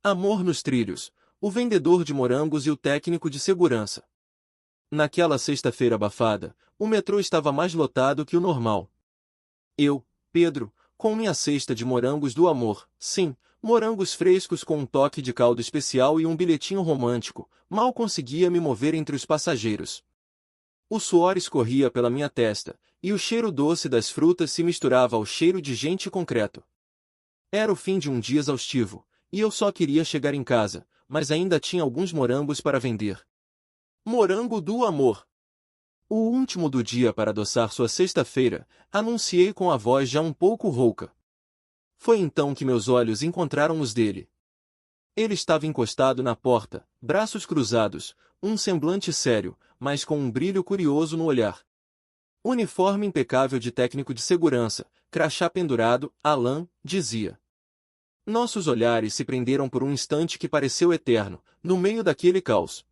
Amor nos trilhos, o vendedor de morangos e o técnico de segurança. Naquela sexta-feira abafada, o metrô estava mais lotado que o normal. Eu, Pedro, com minha cesta de morangos do amor, sim, morangos frescos com um toque de caldo especial e um bilhetinho romântico, mal conseguia me mover entre os passageiros. O suor escorria pela minha testa, e o cheiro doce das frutas se misturava ao cheiro de gente e concreto. Era o fim de um dia exaustivo, e eu só queria chegar em casa, mas ainda tinha alguns morangos para vender. Morango do amor. O último do dia para adoçar sua sexta-feira, anunciei com a voz já um pouco rouca. Foi então que meus olhos encontraram os dele. Ele estava encostado na porta, braços cruzados, um semblante sério, mas com um brilho curioso no olhar. Uniforme impecável de técnico de segurança, crachá pendurado, Alan, dizia. Nossos olhares se prenderam por um instante que pareceu eterno, no meio daquele caos.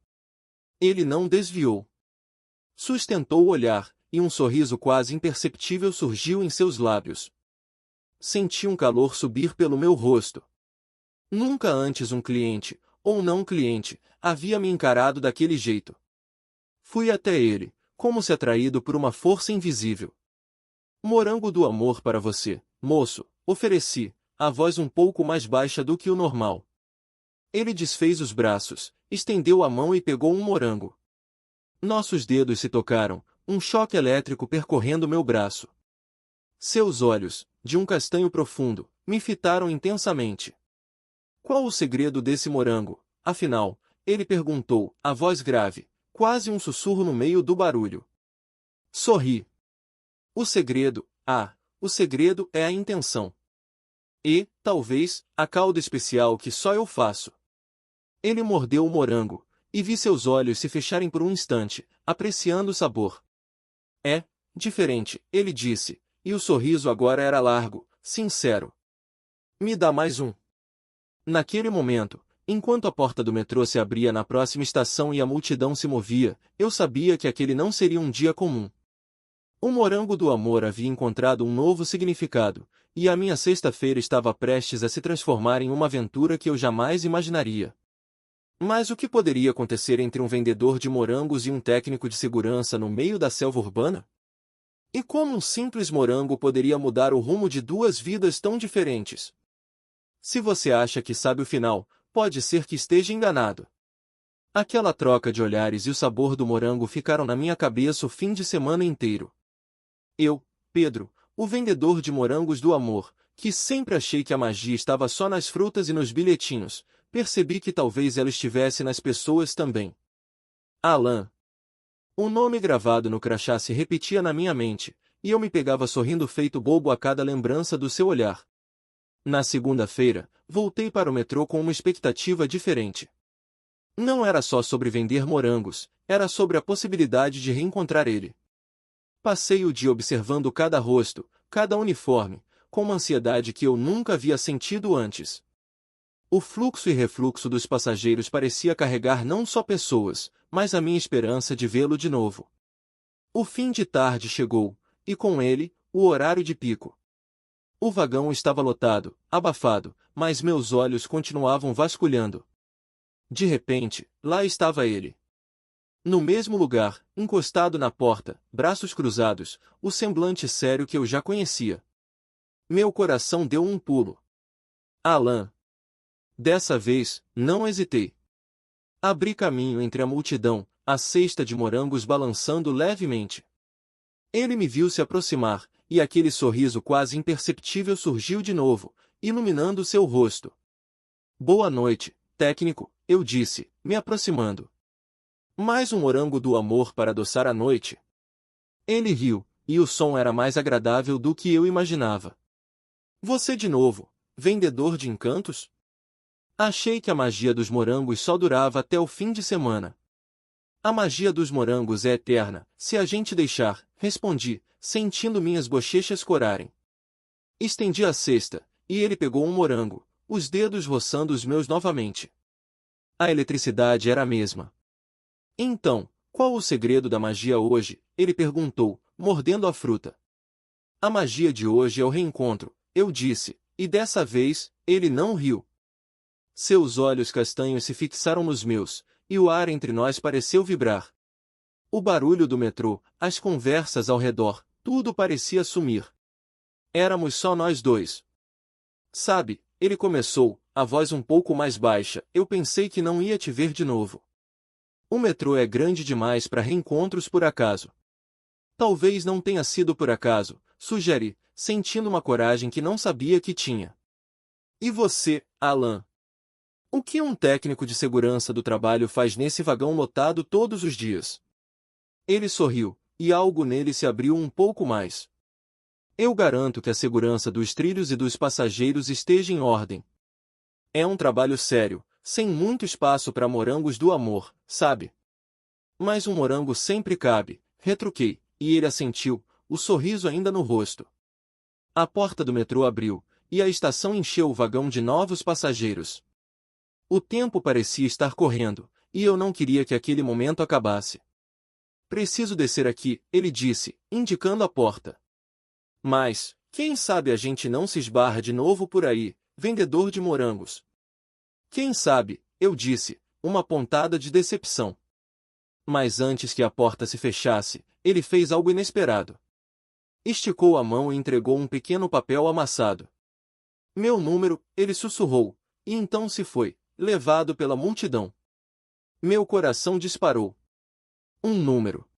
Ele não desviou. Sustentou o olhar, e um sorriso quase imperceptível surgiu em seus lábios. Senti um calor subir pelo meu rosto. Nunca antes um cliente, ou não cliente, havia me encarado daquele jeito. Fui até ele, como se atraído por uma força invisível. Morango do amor para você, moço, ofereci, a voz um pouco mais baixa do que o normal. Ele desfez os braços, estendeu a mão e pegou um morango. Nossos dedos se tocaram, um choque elétrico percorrendo meu braço. Seus olhos, de um castanho profundo, me fitaram intensamente. Qual o segredo desse morango, afinal? Ele perguntou, a voz grave, quase um sussurro no meio do barulho. Sorri. O segredo é a intenção. E, talvez, a calda especial que só eu faço. Ele mordeu o morango, e vi seus olhos se fecharem por um instante, apreciando o sabor. É diferente, ele disse, e o sorriso agora era largo, sincero. Me dá mais um. Naquele momento, enquanto a porta do metrô se abria na próxima estação e a multidão se movia, eu sabia que aquele não seria um dia comum. O morango do amor havia encontrado um novo significado, e a minha sexta-feira estava prestes a se transformar em uma aventura que eu jamais imaginaria. Mas o que poderia acontecer entre um vendedor de morangos e um técnico de segurança no meio da selva urbana? E como um simples morango poderia mudar o rumo de duas vidas tão diferentes? Se você acha que sabe o final, pode ser que esteja enganado. Aquela troca de olhares e o sabor do morango ficaram na minha cabeça o fim de semana inteiro. Eu, Pedro, o vendedor de morangos do amor, que sempre achei que a magia estava só nas frutas e nos bilhetinhos, percebi que talvez ela estivesse nas pessoas também. Alan. O nome gravado no crachá se repetia na minha mente, e eu me pegava sorrindo feito bobo a cada lembrança do seu olhar. Na segunda-feira, voltei para o metrô com uma expectativa diferente. Não era só sobre vender morangos, era sobre a possibilidade de reencontrar ele. Passei o dia observando cada rosto, cada uniforme, com uma ansiedade que eu nunca havia sentido antes. O fluxo e refluxo dos passageiros parecia carregar não só pessoas, mas a minha esperança de vê-lo de novo. O fim de tarde chegou, e com ele, o horário de pico. O vagão estava lotado, abafado, mas meus olhos continuavam vasculhando. De repente, lá estava ele. No mesmo lugar, encostado na porta, braços cruzados, o semblante sério que eu já conhecia. Meu coração deu um pulo. Alan. Dessa vez, não hesitei. Abri caminho entre a multidão, a cesta de morangos balançando levemente. Ele me viu se aproximar, e aquele sorriso quase imperceptível surgiu de novo, iluminando seu rosto. Boa noite, técnico, eu disse, me aproximando. Mais um morango do amor para adoçar a noite. Ele riu, e o som era mais agradável do que eu imaginava. Você de novo, vendedor de encantos? Achei que a magia dos morangos só durava até o fim de semana. A magia dos morangos é eterna, se a gente deixar, respondi, sentindo minhas bochechas corarem. Estendi a cesta, e ele pegou um morango, os dedos roçando os meus novamente. A eletricidade era a mesma. Então, qual o segredo da magia hoje? Ele perguntou, mordendo a fruta. A magia de hoje é o reencontro, eu disse, e dessa vez, ele não riu. Seus olhos castanhos se fixaram nos meus, e o ar entre nós pareceu vibrar. O barulho do metrô, as conversas ao redor, tudo parecia sumir. Éramos só nós dois. Sabe, ele começou, a voz um pouco mais baixa, eu pensei que não ia te ver de novo. O metrô é grande demais para reencontros por acaso. Talvez não tenha sido por acaso, sugeri, sentindo uma coragem que não sabia que tinha. E você, Alan? O que um técnico de segurança do trabalho faz nesse vagão lotado todos os dias? Ele sorriu, e algo nele se abriu um pouco mais. Eu garanto que a segurança dos trilhos e dos passageiros esteja em ordem. É um trabalho sério, sem muito espaço para morangos do amor, sabe? Mas um morango sempre cabe, retruquei, e ele assentiu, o sorriso ainda no rosto. A porta do metrô abriu, e a estação encheu o vagão de novos passageiros. O tempo parecia estar correndo, e eu não queria que aquele momento acabasse. Preciso descer aqui, ele disse, indicando a porta. Mas, quem sabe a gente não se esbarra de novo por aí, vendedor de morangos. Quem sabe, eu disse, uma pontada de decepção. Mas antes que a porta se fechasse, ele fez algo inesperado. Esticou a mão e entregou um pequeno papel amassado. Meu número, ele sussurrou, e então se foi, levado pela multidão. Meu coração disparou. Um número.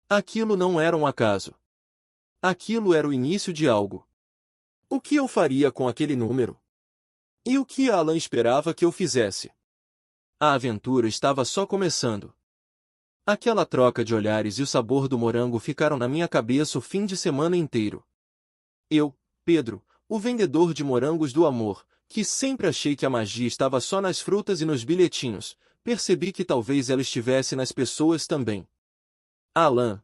Aquilo não era um acaso. Aquilo era o início de algo. O que eu faria com aquele número? E o que Alan esperava que eu fizesse? A aventura estava só começando. Aquela troca de olhares e o sabor do morango ficaram na minha cabeça o fim de semana inteiro. Eu, Pedro, o vendedor de morangos do amor, que sempre achei que a magia estava só nas frutas e nos bilhetinhos, percebi que talvez ela estivesse nas pessoas também. Alan.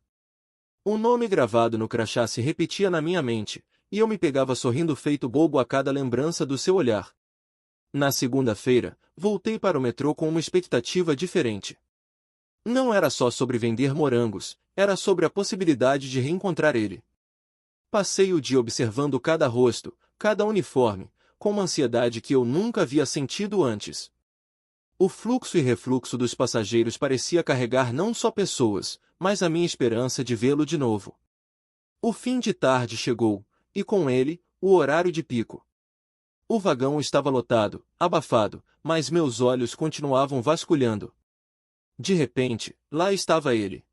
O nome gravado no crachá se repetia na minha mente, e eu me pegava sorrindo feito bobo a cada lembrança do seu olhar. Na segunda-feira, voltei para o metrô com uma expectativa diferente. Não era só sobre vender morangos, era sobre a possibilidade de reencontrar ele. Passei o dia observando cada rosto, cada uniforme, com uma ansiedade que eu nunca havia sentido antes. O fluxo e refluxo dos passageiros parecia carregar não só pessoas, mas a minha esperança de vê-lo de novo. O fim de tarde chegou, e com ele, o horário de pico. O vagão estava lotado, abafado, mas meus olhos continuavam vasculhando. De repente, lá estava ele.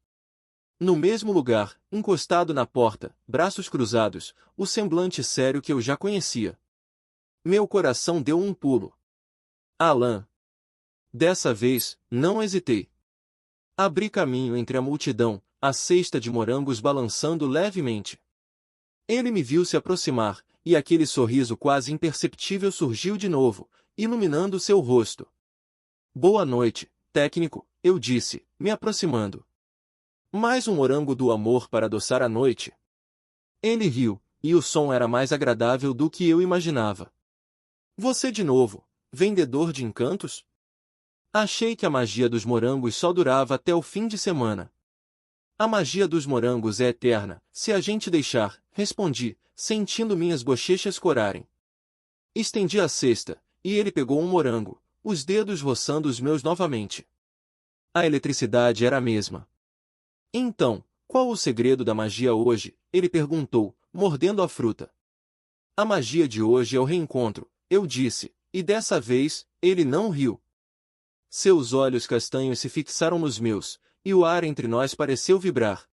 No mesmo lugar, encostado na porta, braços cruzados, o semblante sério que eu já conhecia. Meu coração deu um pulo. Alan. Dessa vez, não hesitei. Abri caminho entre a multidão, a cesta de morangos balançando levemente. Ele me viu se aproximar, e aquele sorriso quase imperceptível surgiu de novo, iluminando seu rosto. Boa noite, técnico, eu disse, me aproximando. Mais um morango do amor para adoçar a noite. Ele riu, e o som era mais agradável do que eu imaginava. Você de novo, vendedor de encantos? Achei que a magia dos morangos só durava até o fim de semana. A magia dos morangos é eterna, se a gente deixar, respondi, sentindo minhas bochechas corarem. Estendi a cesta, e ele pegou um morango, os dedos roçando os meus novamente. A eletricidade era a mesma. Então, qual o segredo da magia hoje? Ele perguntou, mordendo a fruta. A magia de hoje é o reencontro, eu disse, e dessa vez, ele não riu. Seus olhos castanhos se fixaram nos meus, e o ar entre nós pareceu vibrar.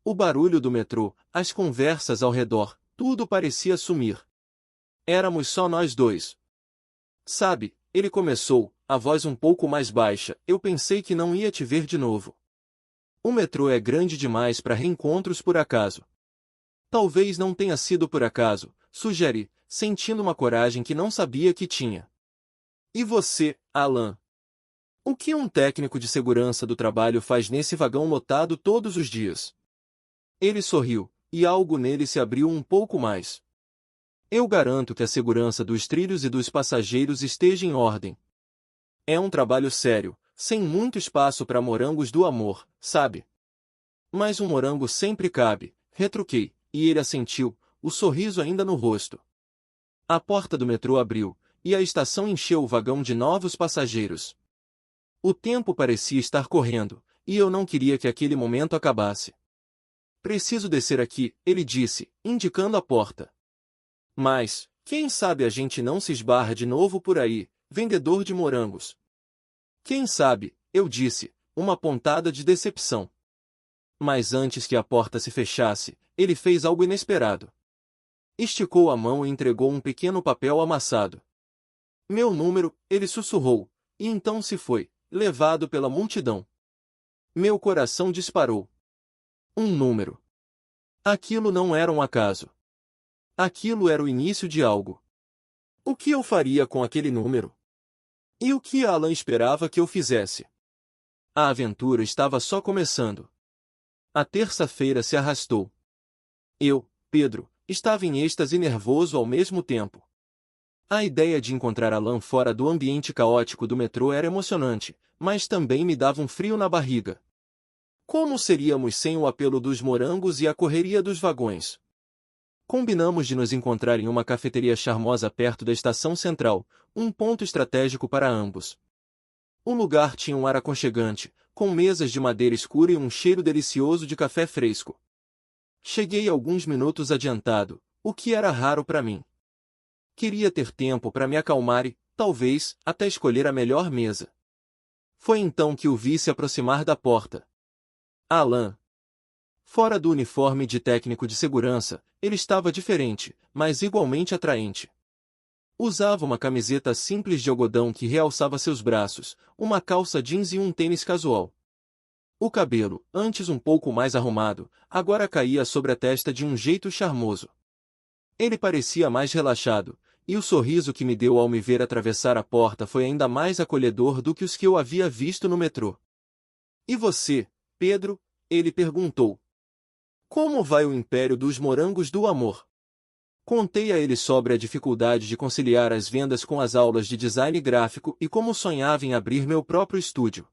O barulho do metrô, as conversas ao redor, tudo parecia sumir. Éramos só nós dois. Sabe, ele começou, a voz um pouco mais baixa, eu pensei que não ia te ver de novo. O metrô é grande demais para reencontros por acaso. Talvez não tenha sido por acaso, sugeri, sentindo uma coragem que não sabia que tinha. E você, Alan? O que um técnico de segurança do trabalho faz nesse vagão lotado todos os dias? Ele sorriu, e algo nele se abriu um pouco mais. Eu garanto que a segurança dos trilhos e dos passageiros esteja em ordem. É um trabalho sério, sem muito espaço para morangos do amor, sabe? Mas um morango sempre cabe, retruquei, e ele assentiu, o sorriso ainda no rosto. A porta do metrô abriu, e a estação encheu o vagão de novos passageiros. O tempo parecia estar correndo, e eu não queria que aquele momento acabasse. Preciso descer aqui, ele disse, indicando a porta. Mas, quem sabe a gente não se esbarra de novo por aí, vendedor de morangos. Quem sabe, eu disse, uma pontada de decepção. Mas antes que a porta se fechasse, ele fez algo inesperado. Esticou a mão e entregou um pequeno papel amassado. Meu número, ele sussurrou, e então se foi, levado pela multidão. Meu coração disparou. Um número. Aquilo não era um acaso. Aquilo era o início de algo. O que eu faria com aquele número? E o que Alan esperava que eu fizesse? A aventura estava só começando. A terça-feira se arrastou. Eu, Pedro, estava em êxtase nervoso ao mesmo tempo. A ideia de encontrar Alan fora do ambiente caótico do metrô era emocionante, mas também me dava um frio na barriga. Como seríamos sem o apelo dos morangos e a correria dos vagões? Combinamos de nos encontrar em uma cafeteria charmosa perto da estação central, um ponto estratégico para ambos. O lugar tinha um ar aconchegante, com mesas de madeira escura e um cheiro delicioso de café fresco. Cheguei alguns minutos adiantado, o que era raro para mim. Queria ter tempo para me acalmar e, talvez, até escolher a melhor mesa. Foi então que o vi se aproximar da porta. Alan. Fora do uniforme de técnico de segurança, ele estava diferente, mas igualmente atraente. Usava uma camiseta simples de algodão que realçava seus braços, uma calça jeans e um tênis casual. O cabelo, antes um pouco mais arrumado, agora caía sobre a testa de um jeito charmoso. Ele parecia mais relaxado, e o sorriso que me deu ao me ver atravessar a porta foi ainda mais acolhedor do que os que eu havia visto no metrô. E você, Pedro? Ele perguntou. Como vai o império dos morangos do amor? Contei a ele sobre a dificuldade de conciliar as vendas com as aulas de design gráfico e como sonhava em abrir meu próprio estúdio.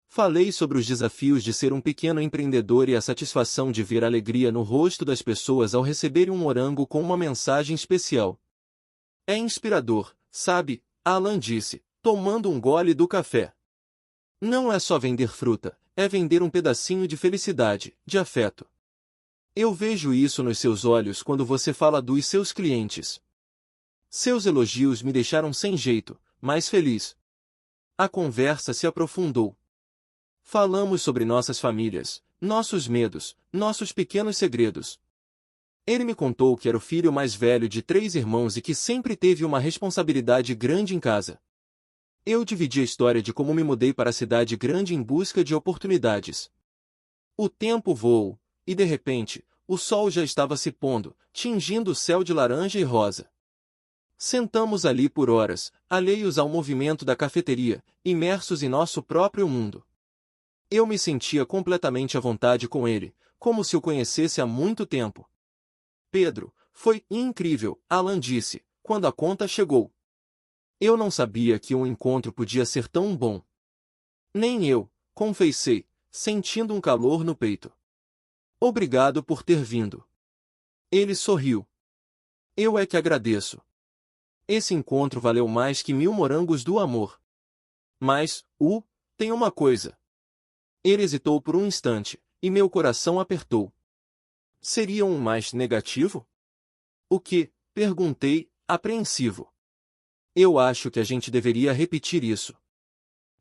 Falei sobre os desafios de ser um pequeno empreendedor e a satisfação de ver a alegria no rosto das pessoas ao receberem um morango com uma mensagem especial. É inspirador, sabe? Alan disse, tomando um gole do café. Não é só vender fruta, é vender um pedacinho de felicidade, de afeto. Eu vejo isso nos seus olhos quando você fala dos seus clientes. Seus elogios me deixaram sem jeito, mas feliz. A conversa se aprofundou. Falamos sobre nossas famílias, nossos medos, nossos pequenos segredos. Ele me contou que era o filho mais velho de 3 irmãos e que sempre teve uma responsabilidade grande em casa. Eu dividi a história de como me mudei para a cidade grande em busca de oportunidades. O tempo voou. E de repente, o sol já estava se pondo, tingindo o céu de laranja e rosa. Sentamos ali por horas, alheios ao movimento da cafeteria, imersos em nosso próprio mundo. Eu me sentia completamente à vontade com ele, como se o conhecesse há muito tempo. Pedro, foi incrível, Alan disse, quando a conta chegou. Eu não sabia que um encontro podia ser tão bom. Nem eu, confessei, sentindo um calor no peito. Obrigado por ter vindo. Ele sorriu. Eu é que agradeço. Esse encontro valeu mais que 1000 morangos do amor. Mas, tem uma coisa. Ele hesitou por um instante, e meu coração apertou. Seria um mais negativo? O que? Perguntei, apreensivo. Eu acho que a gente deveria repetir isso.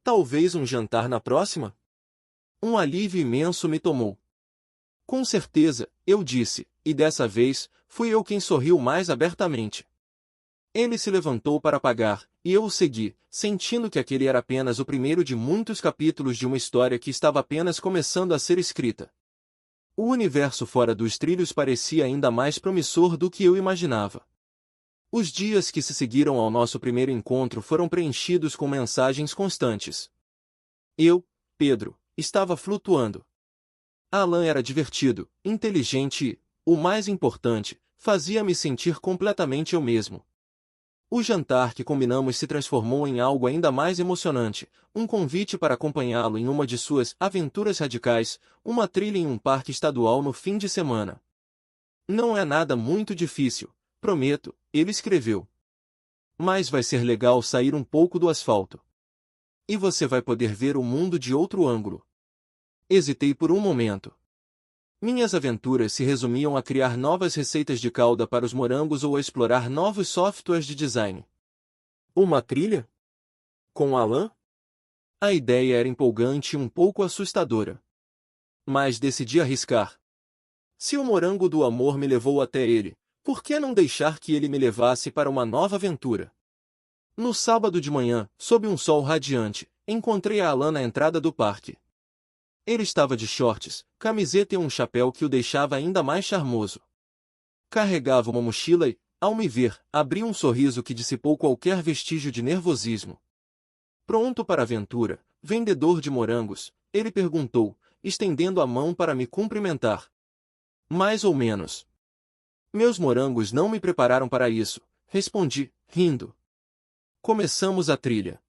Talvez um jantar na próxima? Um alívio imenso me tomou. Com certeza, eu disse, e dessa vez, fui eu quem sorriu mais abertamente. Ele se levantou para pagar, e eu o segui, sentindo que aquele era apenas o primeiro de muitos capítulos de uma história que estava apenas começando a ser escrita. O universo fora dos trilhos parecia ainda mais promissor do que eu imaginava. Os dias que se seguiram ao nosso primeiro encontro foram preenchidos com mensagens constantes. Eu, Pedro, estava flutuando. Alan era divertido, inteligente e, o mais importante, fazia-me sentir completamente eu mesmo. O jantar que combinamos se transformou em algo ainda mais emocionante, um convite para acompanhá-lo em uma de suas aventuras radicais, uma trilha em um parque estadual no fim de semana. Não é nada muito difícil, prometo, ele escreveu. Mas vai ser legal sair um pouco do asfalto. E você vai poder ver o mundo de outro ângulo. Hesitei por um momento. Minhas aventuras se resumiam a criar novas receitas de calda para os morangos ou a explorar novos softwares de design. Uma trilha? Com Alan? A ideia era empolgante e um pouco assustadora. Mas decidi arriscar. Se o morango do amor me levou até ele, por que não deixar que ele me levasse para uma nova aventura? No sábado de manhã, sob um sol radiante, encontrei a Alan na entrada do parque. Ele estava de shorts, camiseta e um chapéu que o deixava ainda mais charmoso. Carregava uma mochila e, ao me ver, abriu um sorriso que dissipou qualquer vestígio de nervosismo. Pronto para a aventura, vendedor de morangos, ele perguntou, estendendo a mão para me cumprimentar. Mais ou menos. Meus morangos não me prepararam para isso, respondi, rindo. Começamos a trilha.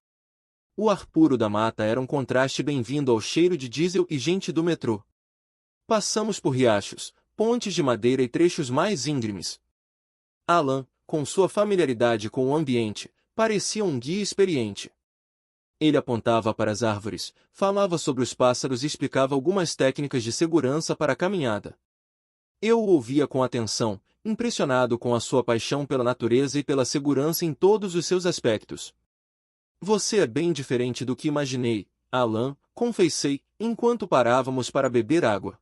O ar puro da mata era um contraste bem-vindo ao cheiro de diesel e gente do metrô. Passamos por riachos, pontes de madeira e trechos mais íngremes. Alan, com sua familiaridade com o ambiente, parecia um guia experiente. Ele apontava para as árvores, falava sobre os pássaros e explicava algumas técnicas de segurança para a caminhada. Eu o ouvia com atenção, impressionado com a sua paixão pela natureza e pela segurança em todos os seus aspectos. Você é bem diferente do que imaginei, Alan, confessei, enquanto parávamos para beber água.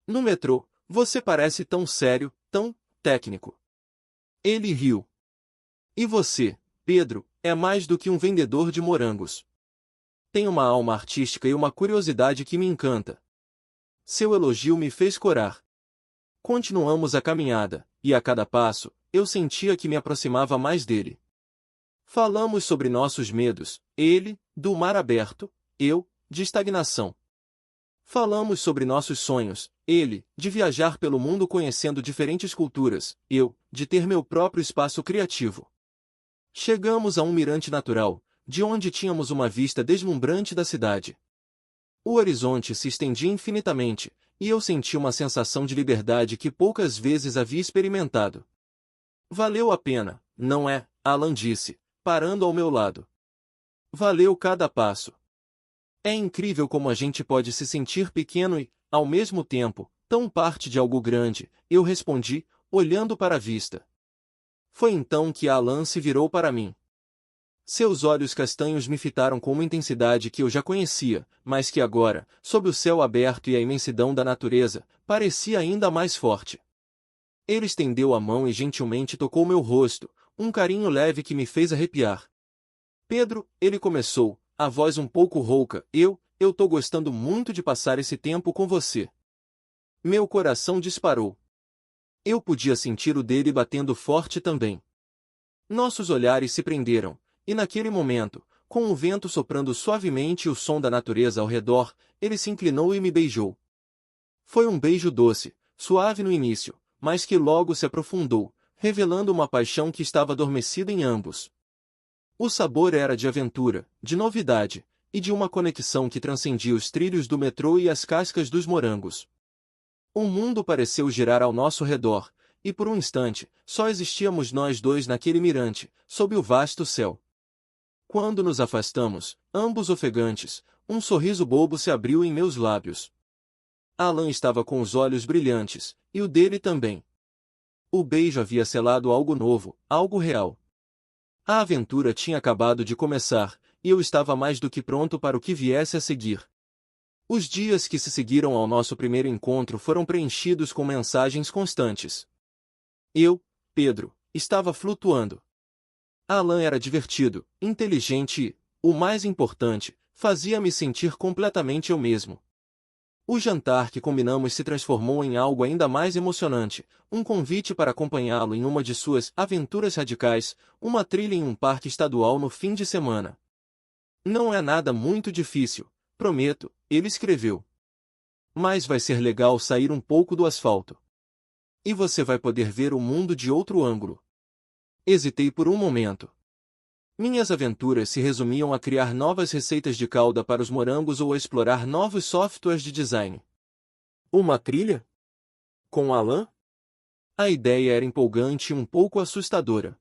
No metrô, você parece tão sério, tão técnico. Ele riu. E você, Pedro, é mais do que um vendedor de morangos. Tem uma alma artística e uma curiosidade que me encanta. Seu elogio me fez corar. Continuamos a caminhada, e a cada passo, eu sentia que me aproximava mais dele. Falamos sobre nossos medos, ele, do mar aberto, eu, de estagnação. Falamos sobre nossos sonhos, ele, de viajar pelo mundo conhecendo diferentes culturas, eu, de ter meu próprio espaço criativo. Chegamos a um mirante natural, de onde tínhamos uma vista deslumbrante da cidade. O horizonte se estendia infinitamente, e eu senti uma sensação de liberdade que poucas vezes havia experimentado. Valeu a pena, não é? Alan disse, parando ao meu lado. Valeu cada passo. É incrível como a gente pode se sentir pequeno e, ao mesmo tempo, tão parte de algo grande, eu respondi, olhando para a vista. Foi então que Alan se virou para mim. Seus olhos castanhos me fitaram com uma intensidade que eu já conhecia, mas que agora, sob o céu aberto e a imensidão da natureza, parecia ainda mais forte. Ele estendeu a mão e gentilmente tocou meu rosto, um carinho leve que me fez arrepiar. Pedro, ele começou, a voz um pouco rouca, eu tô gostando muito de passar esse tempo com você. Meu coração disparou. Eu podia sentir o dele batendo forte também. Nossos olhares se prenderam, e naquele momento, com o vento soprando suavemente e o som da natureza ao redor, ele se inclinou e me beijou. Foi um beijo doce, suave no início, mas que logo se aprofundou, revelando uma paixão que estava adormecida em ambos. O sabor era de aventura, de novidade, e de uma conexão que transcendia os trilhos do metrô e as cascas dos morangos. O mundo pareceu girar ao nosso redor, e por um instante, só existíamos nós dois naquele mirante, sob o vasto céu. Quando nos afastamos, ambos ofegantes, um sorriso bobo se abriu em meus lábios. Alan estava com os olhos brilhantes, e o dele também. O beijo havia selado algo novo, algo real. A aventura tinha acabado de começar, e eu estava mais do que pronto para o que viesse a seguir. Os dias que se seguiram ao nosso primeiro encontro foram preenchidos com mensagens constantes. Eu, Pedro, estava flutuando. Alan era divertido, inteligente e, o mais importante, fazia-me sentir completamente eu mesmo. O jantar que combinamos se transformou em algo ainda mais emocionante, um convite para acompanhá-lo em uma de suas aventuras radicais, uma trilha em um parque estadual no fim de semana. Não é nada muito difícil, prometo, ele escreveu. Mas vai ser legal sair um pouco do asfalto. E você vai poder ver o mundo de outro ângulo. Hesitei por um momento. Minhas aventuras se resumiam a criar novas receitas de calda para os morangos ou a explorar novos softwares de design. Uma trilha? Com Alan? A ideia era empolgante e um pouco assustadora.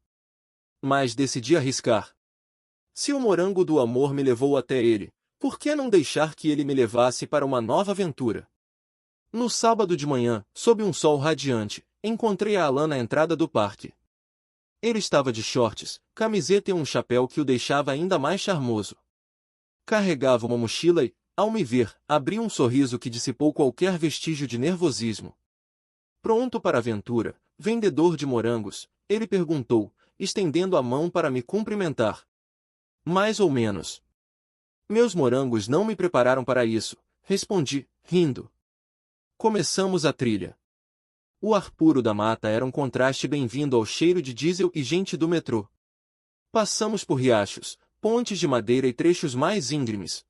mas decidi arriscar. Se o morango do amor me levou até ele, por que não deixar que ele me levasse para uma nova aventura? No sábado de manhã, sob um sol radiante, encontrei a Alan na entrada do parque. Ele estava de shorts, camiseta e um chapéu que o deixava ainda mais charmoso. Carregava uma mochila e, ao me ver, abriu um sorriso que dissipou qualquer vestígio de nervosismo. Pronto para a aventura, vendedor de morangos, ele perguntou, estendendo a mão para me cumprimentar. Mais ou menos. Meus morangos não me prepararam para isso, respondi, rindo. Começamos a trilha. O ar puro da mata era um contraste bem-vindo ao cheiro de diesel e gente do metrô. Passamos por riachos, pontes de madeira e trechos mais íngremes.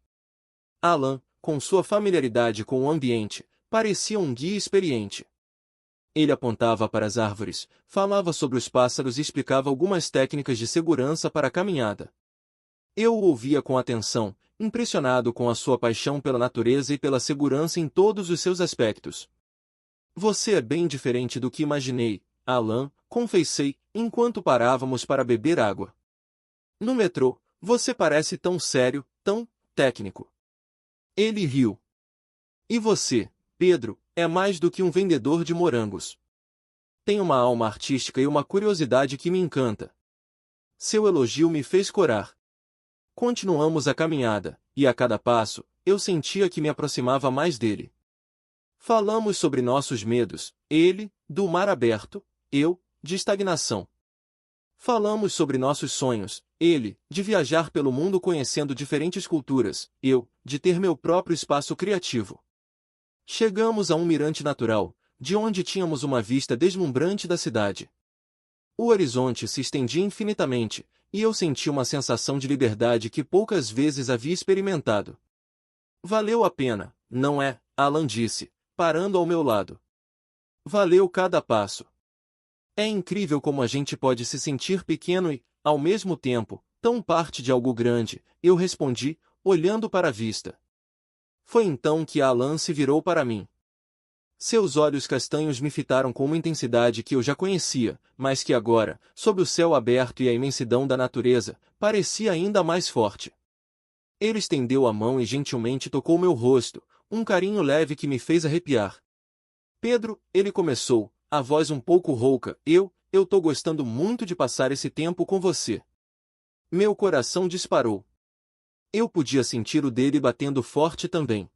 Alan, com sua familiaridade com o ambiente, parecia um guia experiente. Ele apontava para as árvores, falava sobre os pássaros e explicava algumas técnicas de segurança para a caminhada. Eu o ouvia com atenção, impressionado com a sua paixão pela natureza e pela segurança em todos os seus aspectos. Você é bem diferente do que imaginei, Alan, confessei, enquanto parávamos para beber água. No metrô, você parece tão sério, tão técnico. Ele riu. E você, Pedro, é mais do que um vendedor de morangos. Tem uma alma artística e uma curiosidade que me encanta. Seu elogio me fez corar. Continuamos a caminhada, e a cada passo, eu sentia que me aproximava mais dele. Falamos sobre nossos medos, ele, do mar aberto, eu, de estagnação. Falamos sobre nossos sonhos, ele, de viajar pelo mundo conhecendo diferentes culturas, eu, de ter meu próprio espaço criativo. Chegamos a um mirante natural, de onde tínhamos uma vista deslumbrante da cidade. O horizonte se estendia infinitamente, e eu senti uma sensação de liberdade que poucas vezes havia experimentado. Valeu a pena, não é? Alan disse, parando ao meu lado. Valeu cada passo. É incrível como a gente pode se sentir pequeno e, ao mesmo tempo, tão parte de algo grande, eu respondi, olhando para a vista. Foi então que Alan se virou para mim. Seus olhos castanhos me fitaram com uma intensidade que eu já conhecia, mas que agora, sob o céu aberto e a imensidão da natureza, parecia ainda mais forte. Ele estendeu a mão e gentilmente tocou meu rosto, um carinho leve que me fez arrepiar. Pedro, ele começou, a voz um pouco rouca, eu tô gostando muito de passar esse tempo com você. Meu coração disparou. Eu podia sentir o dele batendo forte também.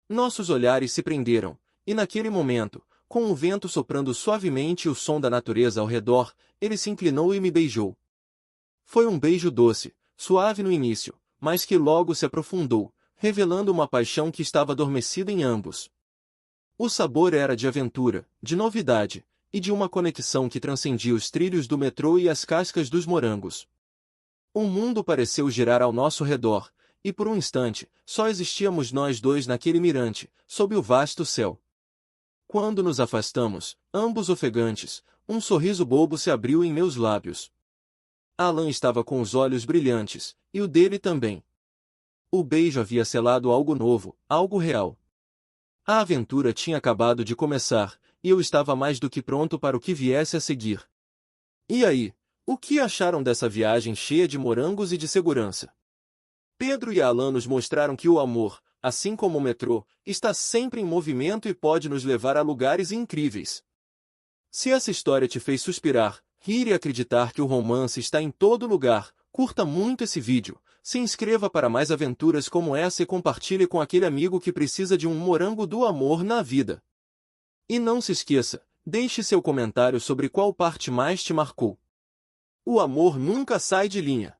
Nossos olhares se prenderam. E naquele momento, com o vento soprando suavemente e o som da natureza ao redor, ele se inclinou e me beijou. Foi um beijo doce, suave no início, mas que logo se aprofundou, revelando uma paixão que estava adormecida em ambos. O sabor era de aventura, de novidade, e de uma conexão que transcendia os trilhos do metrô e as cascas dos morangos. O mundo pareceu girar ao nosso redor, e por um instante, só existíamos nós dois naquele mirante, sob o vasto céu. Quando nos afastamos, ambos ofegantes, um sorriso bobo se abriu em meus lábios. Alan estava com os olhos brilhantes, e o dele também. O beijo havia selado algo novo, algo real. A aventura tinha acabado de começar, e eu estava mais do que pronto para o que viesse a seguir. E aí, o que acharam dessa viagem cheia de morangos e de segurança? Pedro e Alan nos mostraram que o amor, assim como o metrô, está sempre em movimento e pode nos levar a lugares incríveis. Se essa história te fez suspirar, rir e acreditar que o romance está em todo lugar, curta muito esse vídeo, se inscreva para mais aventuras como essa e compartilhe com aquele amigo que precisa de um morango do amor na vida. E não se esqueça, deixe seu comentário sobre qual parte mais te marcou. O amor nunca sai de linha.